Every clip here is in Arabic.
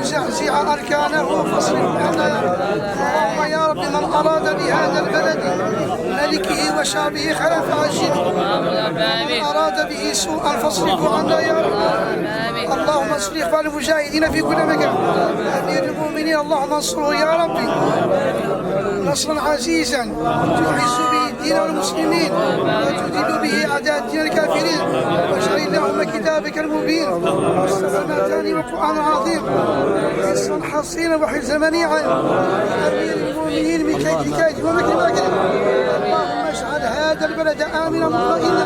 يزعزع أركانه وفصله عنا يا رب. اللهم يا رب من أراد بهذا البلد ملكه وشعبه خيرا فعجله، ومن أراد به سوءا فاصرفه عنا يا رب. اللهم اصرف على المجاهدين في كل مكان. أمير المؤمنين اللهم انصره يا ربي نصرا عزيزا تعز به الدين والمسلمين وتذل به أعداء الدين الكافرين. واجعل اللهم كتابك المبين والسلامتان والقرآن العظيم حصنا حصينا وحرزا منيعا أمير المؤمنين من كيد كيد ومكر ماكر. اللهم اجعل هذا البلد آمنا مطمئنا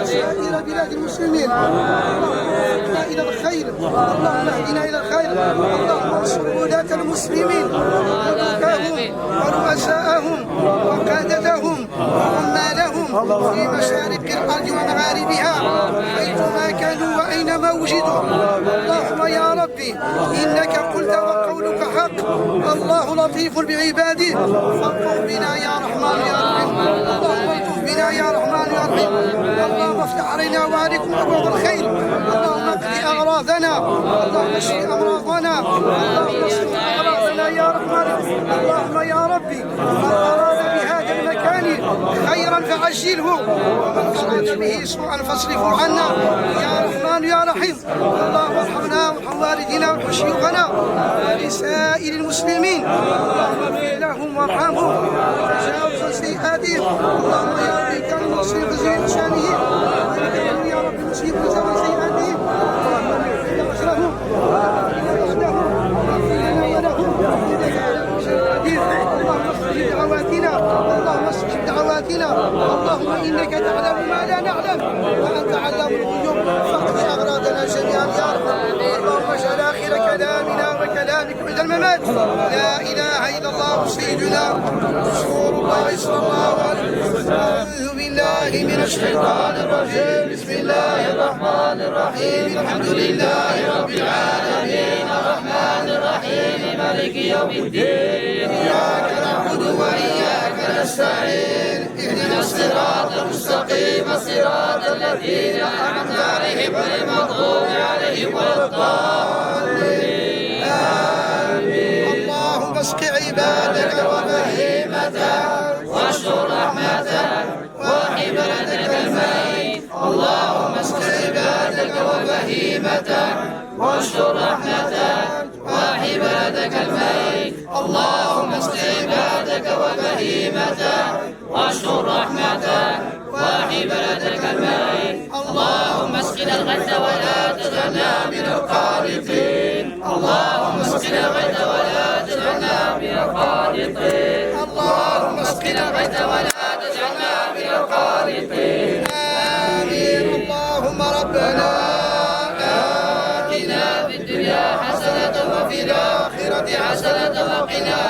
سائر بلاد المسلمين. اللهم إلى الخير، اللهم اهدنا إلى الخير. اللهم انصر ولاة المسلمين وملوكهم ورؤساءهم وقادتهم وعمالهم في مشارق الأرض ومغاربها حيثما كانوا وأينما وجدوا. اللهم يا ربي إنك قلت وقولك حق، الله لطيف بعباده فالطف بنا يا رحمن يا رحيم. اللهم الطف بنا يا رحمن يا رحيم. اللهم افتح علينا وعليكم أبواب الخير. اللهم اقض أغراضنا، اللهم اشف أمراضنا، اللهم استر أعراضنا يا رحمن. اللهم يا ربي من أراد بهذا المكان خيرا فعجله، ومن أراد به سوءا فاصرفه عنا يا رحمن يا رحيم. اللهم ارحمنا وارحم والدينا وارحم شيوخنا ولسائر المسلمين. اللهم اغفر لهم وارحمهم وتجاوز عن سيئاتهم. اللهم يا ربي كان المحسن فزين شانهم وإنك يا رب المسلم تجاوز عن سيئاتهم. اللهم اغفر لهم اللهم استجب دعواتنا، اللهم استجب دعواتنا. اللهم انك تعلم ما لا نعلم وانت علام الغيوب فاقض اغراضنا جميعا يا رب. اللهم اجعل اخر كلامنا وكلامك عند الممات لا اله الا الله سيدنا رسول الله صلى الله عليه وسلم. اعوذ بالله من الشيطان الرجيم. بسم الله الرحمن الرحيم. الحمد لله رب العالمين الرحمن الرحيم مالك يوم الدين. إياك نعبد وإياك نستعين. اهدنا الصراط المستقيم صراط الذين أنعمت عليهم غير المغضوب عليهم ولا الضالين. آمين. اللهم اسق عبادك وبهيمتك واشكر رحمتك واحي بلدك الميت. اللهم اسق عبادك وبهيمتك واشكر رحمتك واحي بلدك الميت. اللهم اسق عبادك وبهيمتك واشكر رحمتك واحي بلدك الميت. اللهم اسقنا الغيث ولا تجعلنا من القانطين. اللهم اسقنا الغيث ولا تجعلنا من القانطين. اللهم اسقنا الغيث ولا تجعلنا من القانطين. آمين. اللهم ربنا آتنا في الدنيا حسنة وفي الآخرة حسنة وقنا